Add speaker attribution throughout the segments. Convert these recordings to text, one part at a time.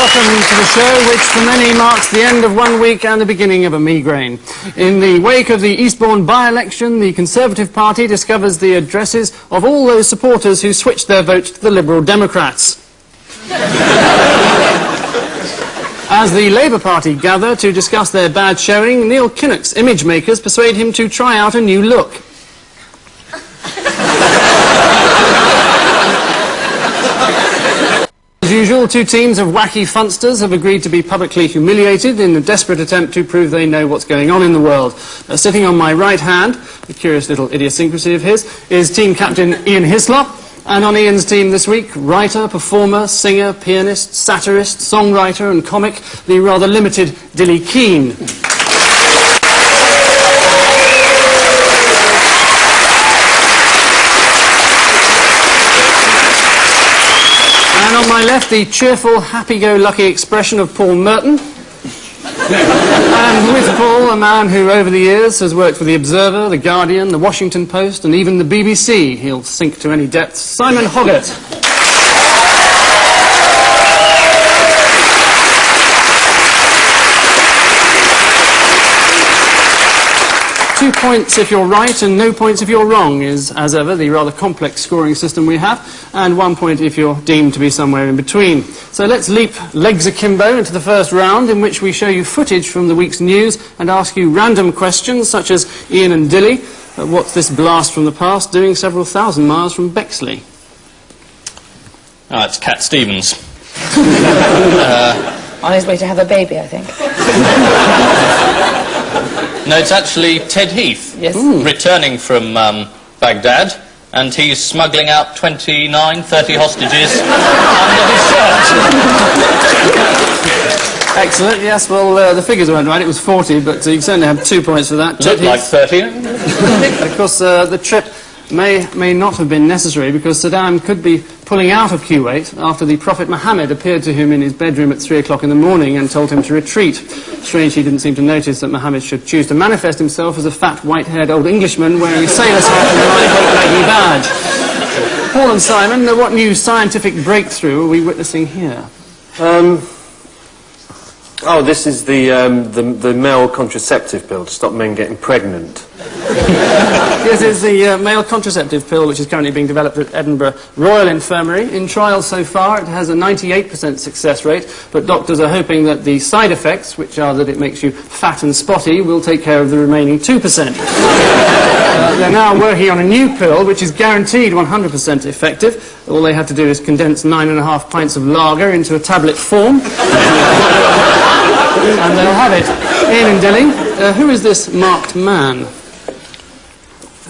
Speaker 1: welcome to the show, which for many marks the end of one week and the beginning of a migraine. In the wake of the Eastbourne by-election, the Conservative Party discovers the addresses of all those supporters who switched their vote to the Liberal Democrats. As the Labour Party gather to discuss their bad showing, Neil Kinnock's image makers persuade him to try out a new look. As usual, two teams of wacky funsters have agreed to be publicly humiliated in a desperate attempt to prove they know what's going on in the world. Sitting on my right hand, a curious little idiosyncrasy of his, is team captain Ian Hislop. And on Ian's team this week, writer, performer, singer, pianist, satirist, songwriter and comic, the rather limited Dillie Keane. And on my left, the cheerful, happy-go-lucky expression of Paul Merton. And with Paul, a man who over the years has worked for The Observer, The Guardian, The Washington Post and even the BBC. He'll sink to any depths. Simon Hoggart. 2 points if you're right and no points if you're wrong is, as ever, the rather complex scoring system we have, and 1 point if you're deemed to be somewhere in between. So let's leap legs akimbo into the first round, in which we show you footage from the week's news and ask you random questions, such as Ian and Dillie, what's this blast from the past doing several thousand miles from Bexley?
Speaker 2: Ah, it's Cat Stevens.
Speaker 3: On his way to have a baby, I think.
Speaker 2: No, it's actually Ted Heath,
Speaker 3: Yes.
Speaker 2: returning from Baghdad, and he's smuggling out 30 hostages under his shirt.
Speaker 1: Excellent, yes, well, the figures weren't right, it was 40, but you can certainly have 2 points for that.
Speaker 2: Looked like 30.
Speaker 1: Of course, the trip may not have been necessary, because Saddam could be pulling out of Kuwait after the Prophet Muhammad appeared to him in his bedroom at 3 o'clock in the morning and told him to retreat. Strange he didn't seem to notice that Muhammad should choose to manifest himself as a fat, white-haired old Englishman wearing a sailor's hat and a light leggy badge. Paul and Simon, what new scientific breakthrough are we witnessing here?
Speaker 4: Oh, this is the male contraceptive pill to stop men getting pregnant.
Speaker 1: Yes, it's the male contraceptive pill which is currently being developed at Edinburgh Royal Infirmary. In trials so far, it has a 98% success rate, but doctors are hoping that the side effects, which are that it makes you fat and spotty, will take care of the remaining 2%. They're now working on a new pill which is guaranteed 100% effective. All they have to do is condense 9.5 pints of lager into a tablet form. And they'll have it. Ian and Dillie, who is this marked man?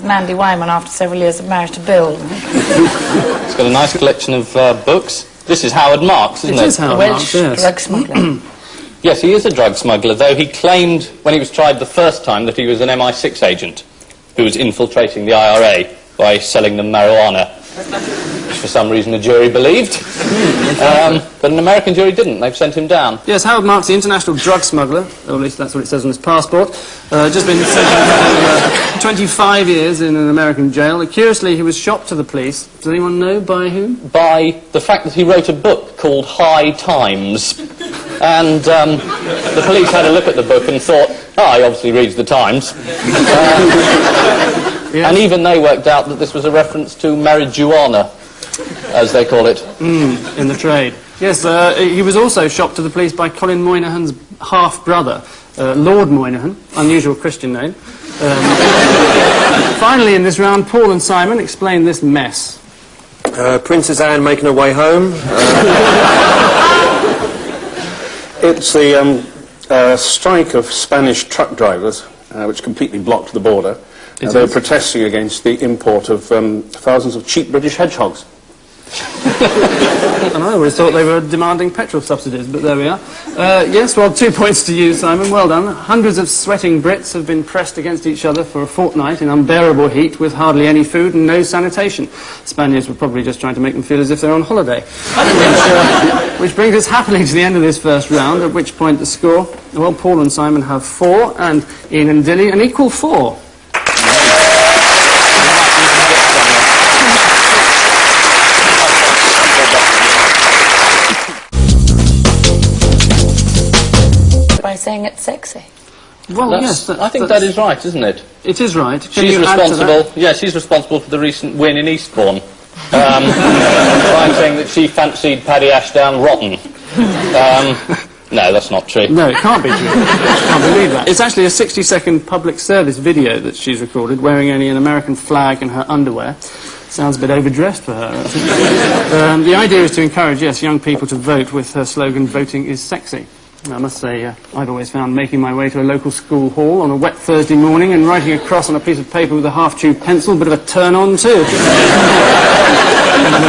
Speaker 3: Mandy Wyman, after several years of marriage to Bill.
Speaker 2: It's got a nice collection of books. This is Howard Marks, isn't it?
Speaker 1: It is Howard Marks, yes.
Speaker 3: Drug smuggler.
Speaker 2: Yes, he is a drug smuggler, though he claimed when he was tried the first time that he was an MI6 agent who was infiltrating the IRA by selling them marijuana, which for some reason the jury believed. But an American jury didn't. They've sent him down.
Speaker 1: Yes, Howard Marks, the international drug smuggler, or at least that's what it says on his passport, just been sentenced to 25 years in an American jail. Curiously, he was shopped to the police. Does anyone know by whom?
Speaker 2: By the fact that he wrote a book called High Times. And the police had a look at the book and thought, he obviously reads the Times.
Speaker 1: Yes.
Speaker 2: And even they worked out that this was a reference to marijuana, as they call it.
Speaker 1: In the trade. Yes, he was also shopped to the police by Colin Moynihan's half-brother, Lord Moynihan, unusual Christian name. Finally, in this round, Paul and Simon explain this mess.
Speaker 4: Princess Anne making her way home.
Speaker 5: It's the strike of Spanish truck drivers, which completely blocked the border. They were protesting against the import of thousands of cheap British hedgehogs.
Speaker 1: And I always thought they were demanding petrol subsidies, but there we are. Yes, well, 2 points to you, Simon. Well done. Hundreds of sweating Brits have been pressed against each other for a fortnight in unbearable heat with hardly any food and no sanitation. Spaniards were probably just trying to make them feel as if they're on holiday. Which brings us happily to the end of this first round, at which point the score, well, Paul and Simon have 4, and Ian and Dillie an equal 4. Well, yes.
Speaker 2: I think that is right, isn't it?
Speaker 1: It is right. Can
Speaker 2: She's
Speaker 1: you add to that?
Speaker 2: responsible. Yeah, she's responsible for the recent win in Eastbourne. I'm saying that she fancied Paddy Ashdown rotten. No, that's not true.
Speaker 1: No, it can't be true. I can't believe that. It's actually a 60-second public service video that she's recorded, wearing only an American flag in her underwear. Sounds a bit overdressed for her. The idea is to encourage, yes, young people to vote with her slogan, "Voting is sexy." I must say, I've always found making my way to a local school hall on a wet Thursday morning and writing across on a piece of paper with a half-tube pencil a bit of a turn-on, too.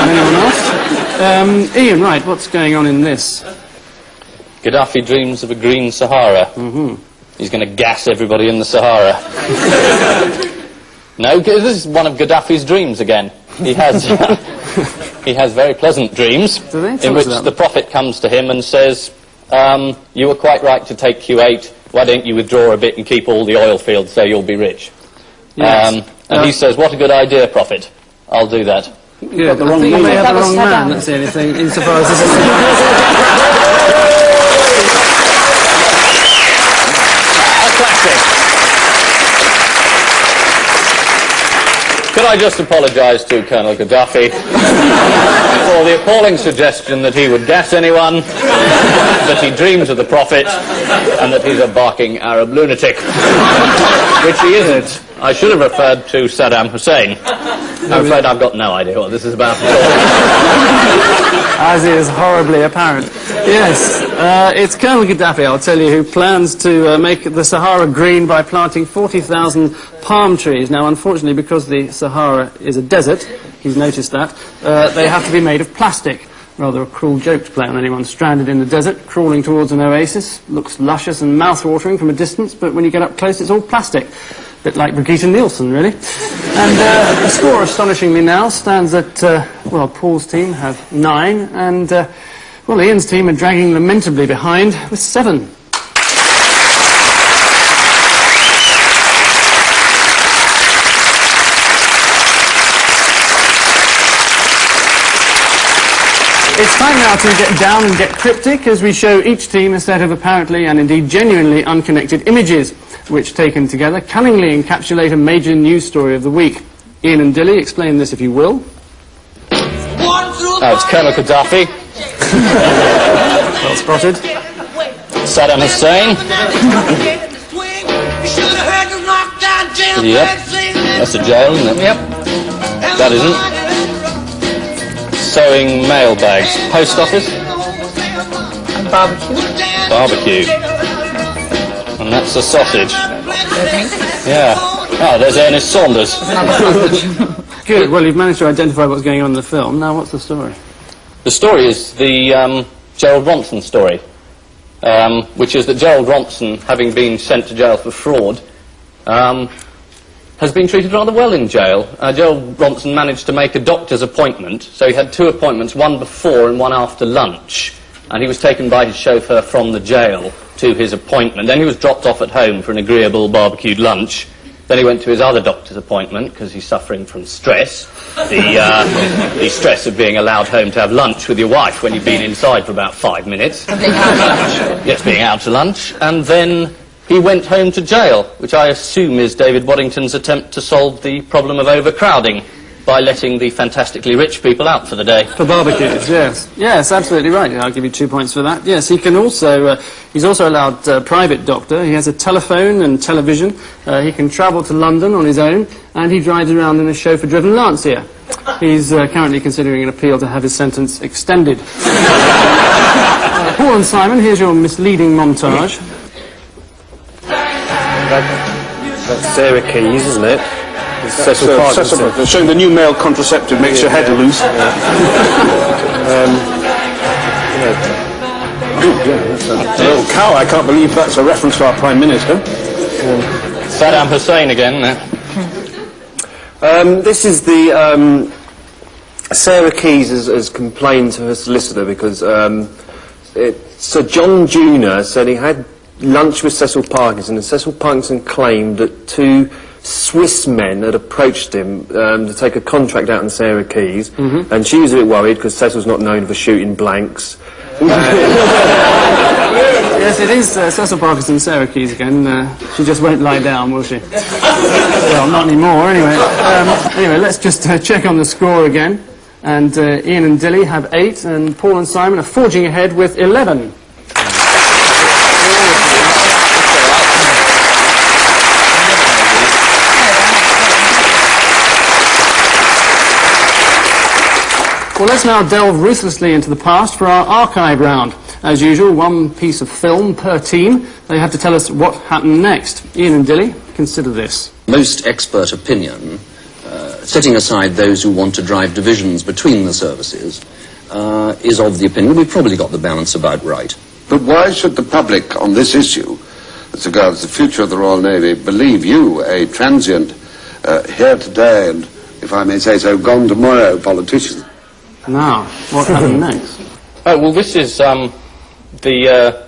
Speaker 1: Anyone else? Ian, right, what's going on in this?
Speaker 2: Gaddafi dreams of a green Sahara. He's going to gas everybody in the Sahara. No, this is one of Gaddafi's dreams again. He has he has very pleasant dreams
Speaker 1: Do they?
Speaker 2: in which the Prophet comes to him and says, you were quite right to take Kuwait. Why don't you withdraw a bit and keep all the oil fields so you'll be rich?
Speaker 1: Yes.
Speaker 2: And he says, what a good idea, Prophet. I'll do that.
Speaker 1: Yeah,
Speaker 4: the
Speaker 1: I
Speaker 4: wrong
Speaker 1: think you may
Speaker 4: man.
Speaker 1: have the
Speaker 3: That was
Speaker 1: wrong man,
Speaker 3: Saddam.
Speaker 1: that's the only thing, insofar as this is...
Speaker 2: A classic. Could I just apologise to Colonel Gaddafi for the appalling suggestion that he would gas anyone, that he dreams of the Prophet, and that he's a barking Arab lunatic. Which he isn't. I should have referred to Saddam Hussein. I'm afraid I've got no idea what this is about at all.
Speaker 1: As is horribly apparent. Yes, it's Colonel Gaddafi, I'll tell you, who plans to make the Sahara green by planting 40,000 palm trees. Now, unfortunately, because the Sahara is a desert, he's noticed that, they have to be made of plastic. Rather a cruel joke to play on anyone stranded in the desert, crawling towards an oasis. Looks luscious and mouth-watering from a distance, but when you get up close, it's all plastic. Bit like Brigitte Nielsen, really. And the score, astonishingly now, stands at, well, Paul's team have 9, and, well, Ian's team are dragging lamentably behind with 7. It's time now to get down and get cryptic as we show each team a set of apparently and indeed genuinely unconnected images, which taken together cunningly encapsulate a major news story of the week. Ian and Dillie, explain this if you will.
Speaker 2: Oh, it's Colonel Gaddafi,
Speaker 1: Well spotted.
Speaker 2: Saddam Hussein. Yep, that's a jail, isn't it? Yep. That isn't. Sewing mailbags. Post office.
Speaker 3: And barbecue.
Speaker 2: Barbecue. And that's a sausage. Yeah. Oh, there's Ernest Saunders.
Speaker 1: Good, well you've managed to identify what's going on in the film. Now what's the story?
Speaker 2: The story is the Gerald Ronson story, which is that Gerald Ronson, having been sent to jail for fraud, has been treated rather well in jail. Gerald Ronson managed to make a doctor's appointment, so he had 2 appointments, one before and one after lunch, and he was taken by his chauffeur from the jail to his appointment. Then he was dropped off at home for an agreeable barbecued lunch. Then he went to his other doctor's appointment because he's suffering from stress, the stress of being allowed home to have lunch with your wife when you've been inside for about 5 minutes. Yes, being out to lunch. And then he went home to jail, which I assume is David Waddington's attempt to solve the problem of overcrowding by letting the fantastically rich people out for the day.
Speaker 1: For barbecues, yes. Yes, absolutely right. I'll give you 2 points for that. Yes, he can also, he's also allowed private doctor. He has a telephone and television. He can travel to London on his own, and he drives around in a chauffeur-driven Lancia. He's currently considering an appeal to have his sentence extended. Paul and Simon, here's your misleading montage.
Speaker 4: That's Sarah Keys, isn't it? Cecil Park, isn't it?
Speaker 5: They're showing the new male contraceptive makes your head loose. Oh, cow, I can't believe that's a reference to our Prime Minister.
Speaker 2: Saddam Hussein again.
Speaker 4: This is the... Sarah Keys has complained to her solicitor because Sir John Jr. said he had lunch with Cecil Parkinson, and Cecil Parkinson claimed that 2 Swiss men had approached him to take a contract out on Sarah Keys, and she was a bit worried because Cecil's not known for shooting blanks.
Speaker 1: Yes, it is Cecil Parkinson, Sarah Keys again. She just won't lie down, will she? Well, not anymore, anyway. Anyway, let's just check on the score again. And Ian and Dillie have 8, and Paul and Simon are forging ahead with 11. Well, let's now delve ruthlessly into the past for our archive round. As usual, one piece of film per team. They have to tell us what happened next. Ian and Dillie, consider this.
Speaker 6: Most expert opinion, setting aside those who want to drive divisions between the services, is of the opinion we've probably got the balance about right.
Speaker 7: But why should the public on this issue, as regards the future of the Royal Navy, believe you, a transient, here today and, if I may say so, gone tomorrow politician?
Speaker 1: Now, what happened next?
Speaker 2: Oh, well, this is the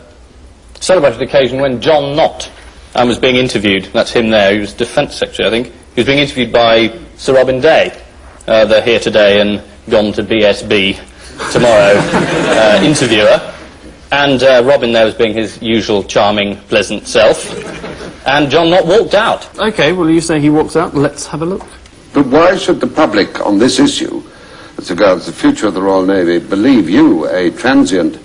Speaker 2: celebrated occasion when John Knott was being interviewed. That's him there. He was Defence Secretary, I think. He was being interviewed by Sir Robin Day, the here today and gone to BSB tomorrow interviewer. And Robin there was being his usual charming, pleasant self. And John Knott walked out.
Speaker 1: OK, well, you say he walks out. Let's have a look.
Speaker 7: But why should the public on this issue, as regards the future of the Royal Navy, believe you, a transient,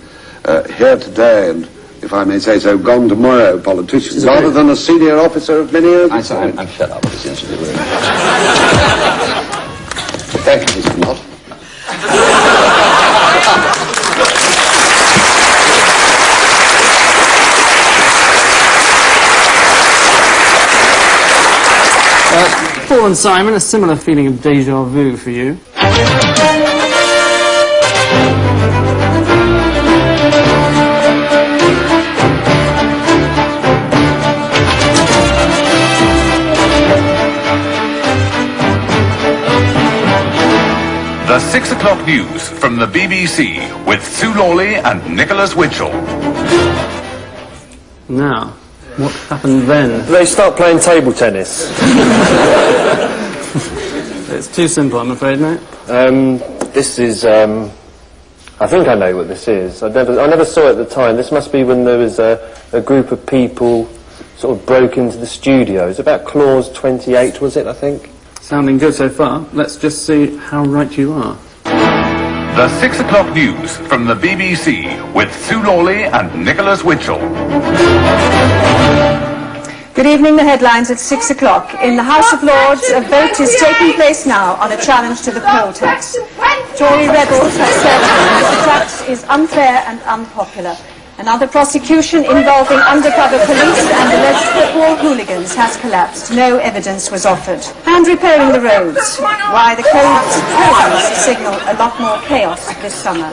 Speaker 7: here today and, if I may say so, gone tomorrow politician, rather than a senior officer of many years?
Speaker 6: I'm fed up with this interview.
Speaker 7: Thank you, Mr. Knott.
Speaker 1: Paul and Simon, a similar feeling of déjà vu for you.
Speaker 8: The 6 o'clock news from the BBC with Sue Lawley and Nicholas Witchell.
Speaker 1: Now, what happened then?
Speaker 4: They start playing table tennis.
Speaker 1: It's too simple, I'm afraid, mate.
Speaker 4: This is, I think I know what this is. I never saw it at the time. This must be when there was a group of people sort of broke into the studio. It's about clause 28, was it, I think?
Speaker 1: Sounding good so far. Let's just see how right you are.
Speaker 8: The 6 o'clock news from the BBC with Sue Lawley and Nicholas Witchell.
Speaker 9: Good evening. The headlines at 6 o'clock. In the House of Lords, a vote is taking place now on a challenge to the poll tax. Tory rebels have said the tax is unfair and unpopular. Another prosecution involving undercover police and alleged football hooligans has collapsed. No evidence was offered. And repairing the roads. Why the codes signal a lot more chaos this summer.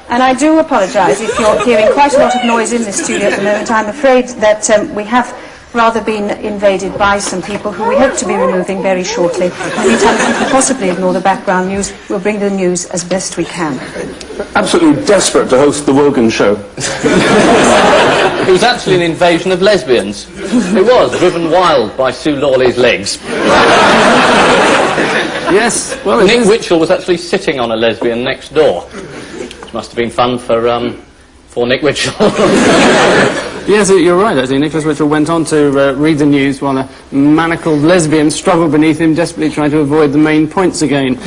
Speaker 9: And I do apologise if you're hearing quite a lot of noise in the studio at the moment. I'm afraid that we have rather been invaded by some people who we hope to be removing very shortly. In the meantime, if you can possibly ignore the background news, we'll bring the news as best we can.
Speaker 5: Absolutely desperate to host the Wogan show.
Speaker 2: It was actually an invasion of lesbians. It was, driven wild by Sue Lawley's legs.
Speaker 1: Yes, well,
Speaker 2: Nick Witchell was actually sitting on a lesbian next door. Which must have been fun for Nick Witchell.
Speaker 1: Yes, you're right, actually. Nicholas Witchell went on to read the news while a manacled lesbian struggled beneath him, desperately trying to avoid the main points again.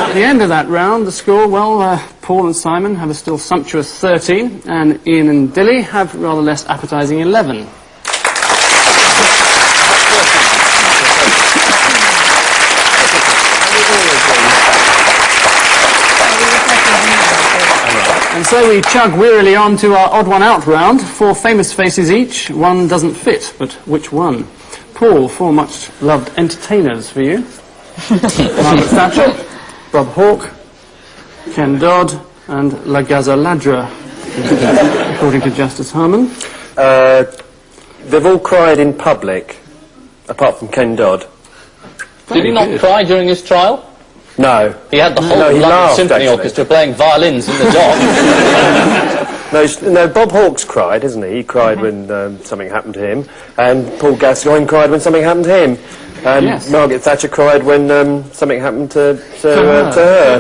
Speaker 1: At the end of that round, the score, well, Paul and Simon have a still sumptuous 13, and Ian and Dillie have rather less appetising 11. And so we chug wearily on to our odd one out round. 4 famous faces each. One doesn't fit, but which one? Paul, 4 much loved entertainers for you. Margaret Thatcher, Bob Hawke, Ken Dodd, and La Gazaladra, according to Justice Harmon.
Speaker 4: They've all cried in public, apart from Ken Dodd.
Speaker 2: Did he not cry during his trial?
Speaker 4: No.
Speaker 2: He had the whole
Speaker 4: No, he
Speaker 2: London
Speaker 4: laughed,
Speaker 2: Symphony
Speaker 4: actually.
Speaker 2: Orchestra playing violins in the dock.
Speaker 4: No, Bob Hawke's cried, isn't he? He cried when something happened to him, and Paul Gascoigne cried when something happened to him. And
Speaker 1: Yes.
Speaker 4: Margaret Thatcher cried when something happened to
Speaker 1: her.
Speaker 4: her.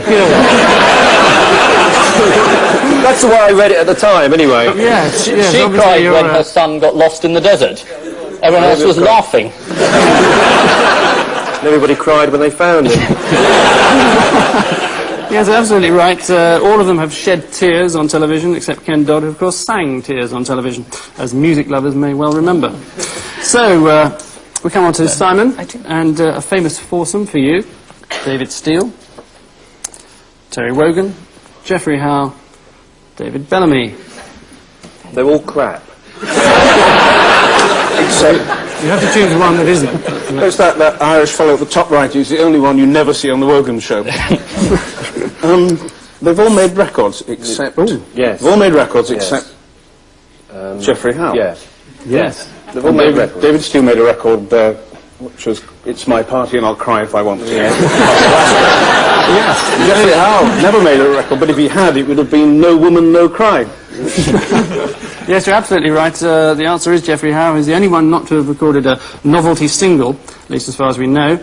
Speaker 4: That's the way I read it at the time, anyway.
Speaker 1: Yes,
Speaker 2: She
Speaker 1: obviously
Speaker 2: cried
Speaker 1: you're,
Speaker 2: when her son got lost in the desert. Everyone else was laughing.
Speaker 4: And everybody cried when they found him.
Speaker 1: Yes, absolutely right. All of them have shed tears on television, except Ken Dodd, who of course sang tears on television, as music lovers may well remember. So, we come on to Simon, and a famous foursome for you. David Steele, Terry Wogan, Geoffrey Howe, David Bellamy.
Speaker 4: They're all crap.
Speaker 5: Except,
Speaker 1: You have to choose one that isn't.
Speaker 5: there's that Irish fellow at the top right who's the only one you never see on the Wogan show. They've all made records except...
Speaker 4: Yes.
Speaker 5: They've all made records
Speaker 4: Yes.
Speaker 5: except Geoffrey Howe.
Speaker 4: Yeah.
Speaker 1: Yes.
Speaker 4: They've all made records.
Speaker 5: David Steele made a record which was It's My Party and I'll Cry If I Want to.
Speaker 1: Yes.
Speaker 5: Geoffrey Howe never made a record, but if he had, it would have been No Woman, No Cry.
Speaker 1: Yes, you're absolutely right. The answer is Geoffrey Howe. He's the only one not to have recorded a novelty single, at least as far as we know.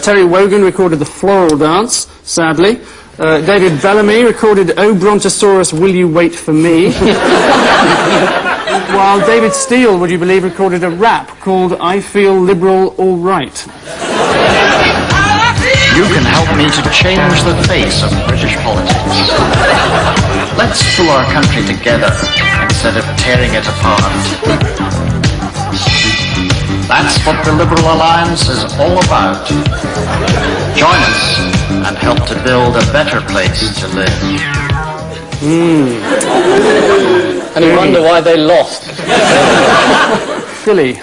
Speaker 1: Terry Wogan recorded The Floral Dance, sadly. David Bellamy recorded O Brontosaurus, Will You Wait For Me? While David Steele, would you believe, recorded a rap called I Feel Liberal All Right.
Speaker 10: You can help me to change the face of British politics. Let's pull our country together instead of tearing it apart. That's what the Liberal Alliance is all about. Join us and help to build a better place to live.
Speaker 2: And you wonder why they lost.
Speaker 1: Dillie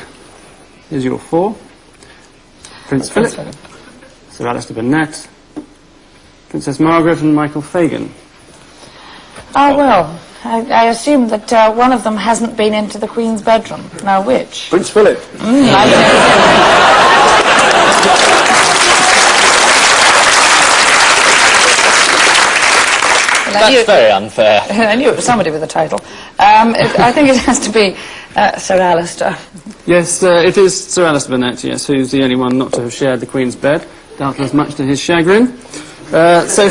Speaker 1: is your four. Prince Philip, Sir Alistair Burnett, Princess Margaret and Michael Fagan.
Speaker 3: Oh, well, I assume that one of them hasn't been into the Queen's bedroom. Now, which?
Speaker 5: Prince Philip.
Speaker 2: That's very unfair.
Speaker 3: I knew it was somebody with a title. I think it has to be Sir Alistair.
Speaker 1: Yes, it is Sir Alistair Burnett, yes, who's the only one not to have shared the Queen's bed, doubtless much to his chagrin. So,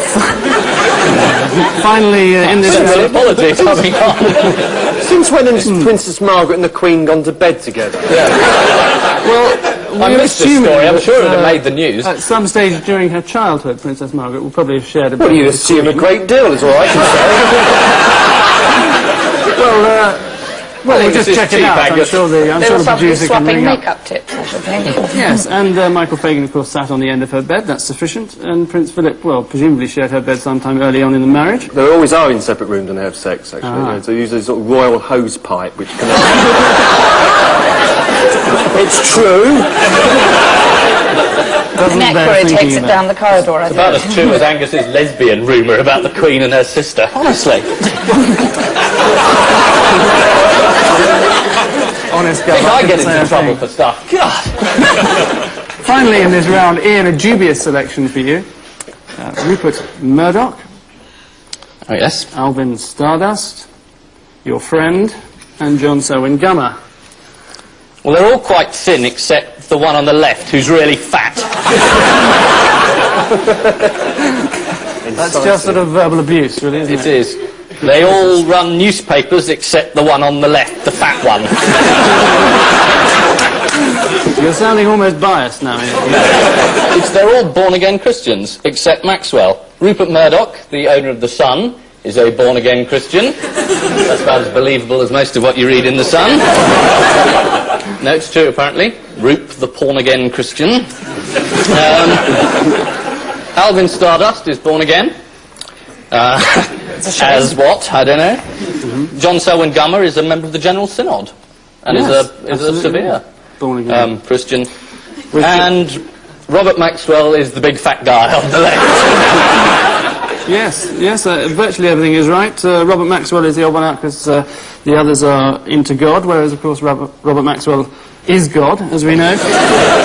Speaker 1: finally, in this...
Speaker 2: Apologies, coming on.
Speaker 4: Since when has Princess Margaret and the Queen gone to bed together?
Speaker 1: Well,
Speaker 2: I missed this story. I'm sure it would have made the news.
Speaker 1: At some stage during her childhood, Princess Margaret will probably have shared a bed.
Speaker 4: Well, you
Speaker 1: with the
Speaker 4: assume a
Speaker 1: Queen.
Speaker 4: great deal, is all I can say.
Speaker 1: Well, we'll just check it out. I'm sure the
Speaker 3: They were
Speaker 1: producer
Speaker 3: probably
Speaker 1: can
Speaker 3: swapping
Speaker 1: ring up.
Speaker 3: makeup tips, I should think.
Speaker 1: Yes, and Michael Fagan, of course, sat on the end of her bed. That's sufficient. And Prince Philip, well, presumably shared her bed sometime early on in the marriage.
Speaker 4: They always are in separate rooms when they have sex, actually.
Speaker 1: Ah.
Speaker 4: So they use a sort of royal hose pipe, which can... It's true.
Speaker 1: Doesn't bear
Speaker 3: Neckbury
Speaker 1: thinking
Speaker 3: takes it
Speaker 1: about.
Speaker 3: down the corridor, I
Speaker 2: About
Speaker 3: think.
Speaker 2: as true as Angus's lesbian rumour about the Queen and her sister. Honestly.
Speaker 1: Honest
Speaker 2: I
Speaker 1: guy.
Speaker 2: think I get into trouble for stuff. God.
Speaker 1: Finally, in this round, Ian, a dubious selection for you. Rupert Murdoch,
Speaker 2: Oh, yes.
Speaker 1: Alvin Stardust, your friend, and John Selwyn Gummer.
Speaker 2: Well, they're all quite thin, except the one on the left, who's really fat.
Speaker 1: That's just sort of verbal abuse, really, isn't it?
Speaker 2: It is. They all run newspapers, except the one on the left, the fat one.
Speaker 1: You're sounding almost biased now, Ian.
Speaker 2: They're all born-again Christians, except Maxwell. Rupert Murdoch, the owner of The Sun, is a born-again Christian. That's about as believable as most of what you read in The Sun. No, it's true, apparently. Rupe, the porn-again Christian. Alvin Stardust is born again. As what? I don't know. John Selwyn Gummer is a member of the General Synod and is a severe
Speaker 1: Born again.
Speaker 2: Christian. And Robert Maxwell is the big fat guy on the left.
Speaker 1: Yes, virtually everything is right. Robert Maxwell is the odd one out because the others are into God, whereas, of course, Robert Maxwell is God, as we know.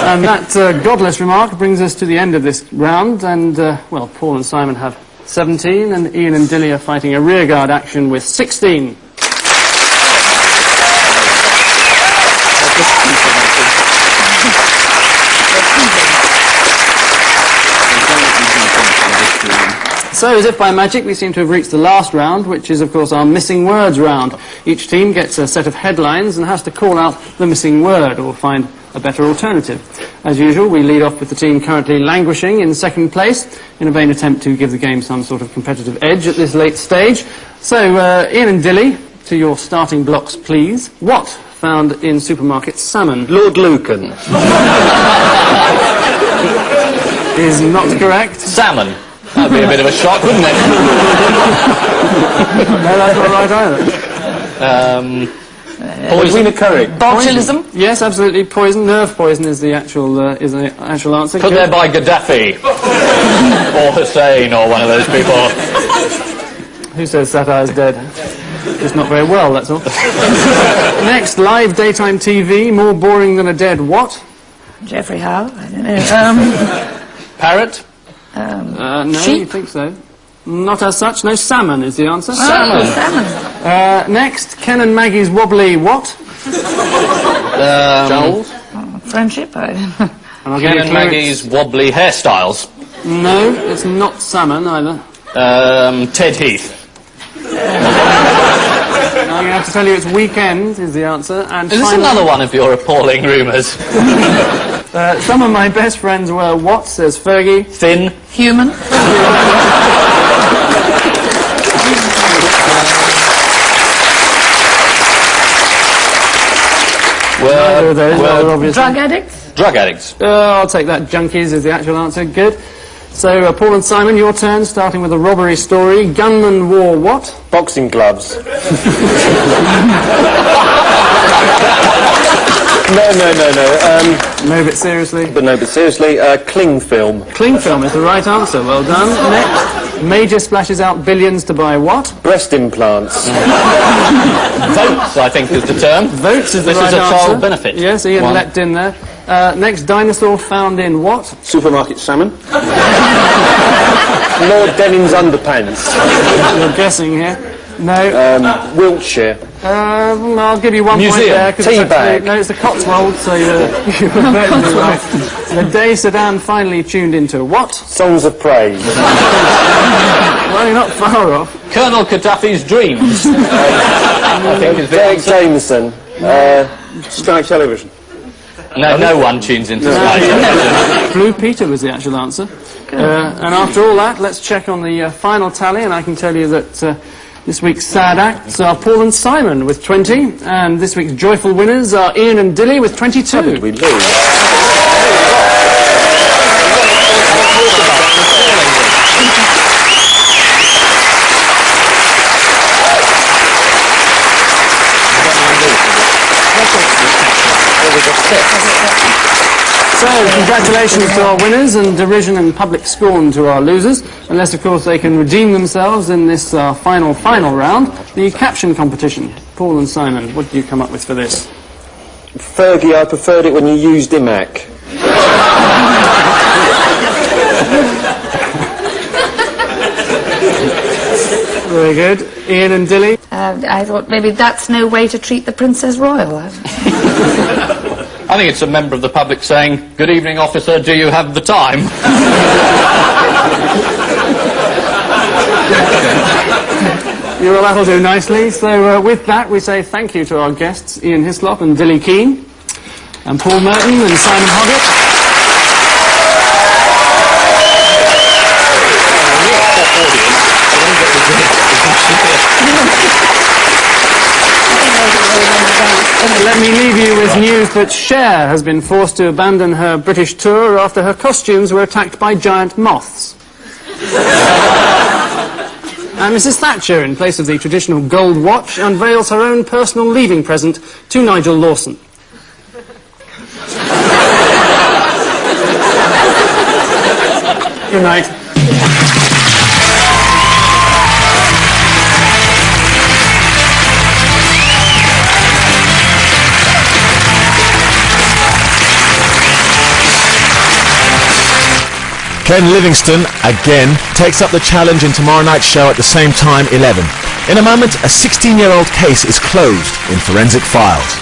Speaker 1: And that godless remark brings us to the end of this round, and, well, Paul and Simon have 17, and Ian and Dillie are fighting a rearguard action with 16. So, as if by magic, we seem to have reached the last round, which is, of course, our missing words round. Each team gets a set of headlines and has to call out the missing word or find a better alternative. As usual, we lead off with the team currently languishing in second place in a vain attempt to give the game some sort of competitive edge at this late stage. So, Ian and Dillie, to your starting blocks, please. What found in supermarket salmon?
Speaker 4: Lord Lucan.
Speaker 1: Is not correct.
Speaker 2: Salmon. That'd be a bit of a shock, wouldn't it?
Speaker 1: No, that's not right either.
Speaker 2: Poison.
Speaker 5: Curry.
Speaker 3: Botulism?
Speaker 1: Yes, absolutely. Poison. Nerve poison is the actual answer.
Speaker 2: Put there by Gaddafi. Or Hussein, or one of those people.
Speaker 1: Who says satire's dead? Just not very well, that's all. Next, live daytime TV, more boring than a dead what?
Speaker 3: Jeffrey Howe? I don't know.
Speaker 2: Parrot.
Speaker 1: No,
Speaker 3: sheep?
Speaker 1: you think so? Not as such. No, salmon is the answer.
Speaker 3: Salmon. Salmon.
Speaker 1: Next, Ken and Maggie's wobbly what?
Speaker 2: Joel.
Speaker 3: Friendship? I don't know.
Speaker 1: And I'll
Speaker 2: Keane
Speaker 1: get
Speaker 2: and Maggie's wobbly hairstyles.
Speaker 1: No, it's not salmon either.
Speaker 2: Ted Heath.
Speaker 1: I'm going to have to tell you it's weekend is the answer. And
Speaker 2: Is this
Speaker 1: finally,
Speaker 2: another one of your appalling rumours?
Speaker 1: some of my best friends were what, says Fergie?
Speaker 2: Thin.
Speaker 3: Human?
Speaker 1: Neither of those are obviously.
Speaker 3: Drug addicts?
Speaker 2: Drug addicts.
Speaker 1: I'll take that. Junkies is the actual answer. Good. So, Paul and Simon, your turn, starting with a robbery story. Gunman wore what?
Speaker 4: Boxing gloves. No.
Speaker 1: No, but seriously.
Speaker 4: But seriously, cling film.
Speaker 1: Cling film is the right answer. Well done. Next, Major splashes out billions to buy what?
Speaker 4: Breast implants.
Speaker 2: Votes, I think, is the term.
Speaker 1: Votes is the
Speaker 2: This
Speaker 1: right
Speaker 2: is a
Speaker 1: answer.
Speaker 2: child benefit.
Speaker 1: Yes, Ian
Speaker 2: One.
Speaker 1: leapt in there. Next, dinosaur found in what?
Speaker 5: Supermarket salmon.
Speaker 4: Lord Denning's underpants.
Speaker 1: You're guessing here. No.
Speaker 4: Wiltshire.
Speaker 1: I'll give you 1 point
Speaker 2: Museum.
Speaker 1: there. 'Cause
Speaker 4: Tea
Speaker 1: it's actually-
Speaker 4: bag.
Speaker 1: No, it's the Cotswolds, so you were perfectly right. The day Saddam finally tuned into what?
Speaker 4: Songs of praise.
Speaker 1: Well, you're not far off.
Speaker 2: Colonel Gaddafi's dreams. I think is the
Speaker 4: Derek
Speaker 2: answer.
Speaker 4: Jameson.
Speaker 5: Sky Television.
Speaker 2: No one tunes into Sky.
Speaker 1: Blue Peter was the actual answer. And after all that, let's check on the final tally, and I can tell you that this week's sad acts are Paul and Simon with 20, and this week's joyful winners are Ian and Dillie with 22.
Speaker 4: How did we lose?
Speaker 1: So, congratulations to our winners, and derision and public scorn to our losers, unless, of course, they can redeem themselves in this final round, the caption competition. Paul and Simon, what did you come up with for this?
Speaker 4: Fergie, I preferred it when you used Imac.
Speaker 1: Very good. Ian and Dillie?
Speaker 3: I thought maybe that's no way to treat the Princess Royal.
Speaker 2: I think it's a member of the public saying, "Good evening, officer, do you have the time?"
Speaker 1: Well, that'll do nicely. So with that, we say thank you to our guests, Ian Hislop and Dillie Keane, and Paul Merton and Simon Hoggart. Let me leave you with news that Cher has been forced to abandon her British tour after her costumes were attacked by giant moths. And Mrs. Thatcher, in place of the traditional gold watch, unveils her own personal leaving present to Nigel Lawson. Good night.
Speaker 11: Ken Livingstone, again, takes up the challenge in tomorrow night's show at the same time, 11. In a moment, a 16-year-old case is closed in Forensic Files.